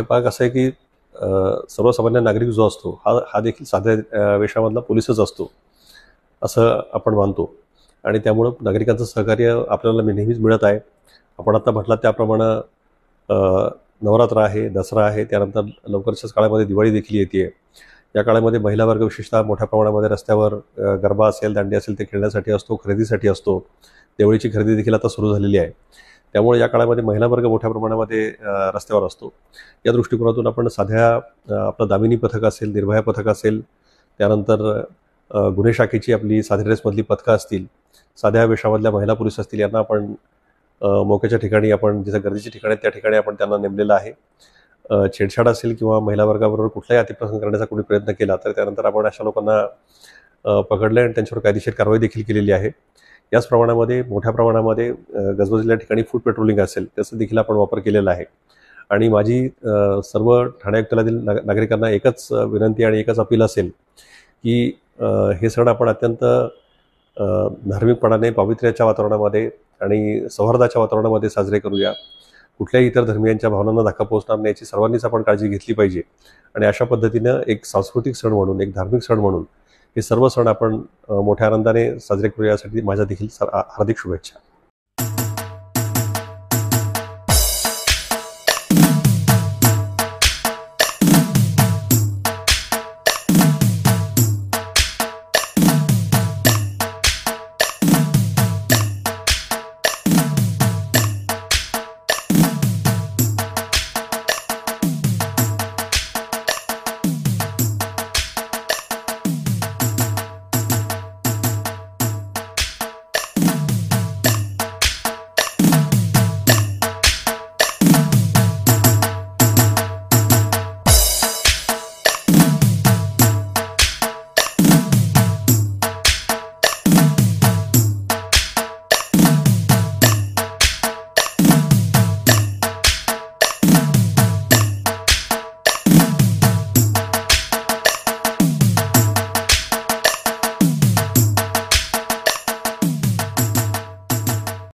भाग असा आहे की सर्वसामान्य नागरिक जो असतो हा देखील साध्या वेशामधला पोलीसच असतो असं आपण मानतो आणि त्यामुळे नागरिकांचं सहकार्य आपल्याला नेहमीच मिळत आहे. आपण आता म्हटलं त्याप्रमाणे नवरात्र आहे, दसरा आहे, त्यानंतर लवकरच्याच काळामध्ये दिवाळी देखील येते. या काळामध्ये महिला वर्ग विशेषतः मोठ्या प्रमाणामध्ये रस्त्यावर गरबा असेल, दांडी असेल ते खेळण्यासाठी असतो, खरेदीसाठी असतो. दिवाळीची खरेदी देखील आता सुरू झालेली आहे. त्यामुळे या काळामध्ये महिला वर्ग मोठ्या प्रमाणामध्ये रस्त्यावर असतो. या दृष्टिकोनातून आपण साध्या आपलं दामिनी पथक असेल, निर्भया पथक असेल, त्यानंतर गुन्हे शाखेची आपली साध्या ड्रेसमधली पथकं असतील, साध्या वेशामधल्या महिला पोलीस असतील, यांना आपण मोक्याच्या ठिकाणी आपण जिथे गर्दीच्या ठिकाणी त्या ठिकाणी आपण त्यांना नेमलेलं आहे. छेडछाड असेल किंवा महिला वर्गाबरोबर कुठलाही अतिप्रसंग करण्याचा कोणी प्रयत्न केला तर त्यानंतर आपण अशा लोकांना पकडले आणि त्यांच्यावर कायदेशीर कारवाई देखील केलेली आहे. याच प्रमाणामध्ये मोठ्या प्रमाणामध्ये गजबजलेल्या ठिकाणी फूट पेट्रोलिंग असेल त्याचा देखील आपण वापर केलेला आहे. आणि माझी सर्व ठाणे आयुक्तालयातील नागरिकांना एकच विनंती आणि एकच अपील असेल की हे सण आपण अत्यंत धार्मिकपणाने पावित्र्याच्या वातावरणामध्ये आणि सौहार्दाच्या वातावरणामध्ये साजरे करूया. कुठल्याही इतर धर्मियांच्या भावनांना धक्का पोहोचणार नाही याची सर्वांनीच आपण काळजी घेतली पाहिजे. आणि अशा पद्धतीनं एक सांस्कृतिक सण म्हणून, एक धार्मिक सण म्हणून हे सर्व सण आपण मोठ्या आनंदाने साजरे करूया यासाठी माझ्या देखील हार्दिक शुभेच्छा.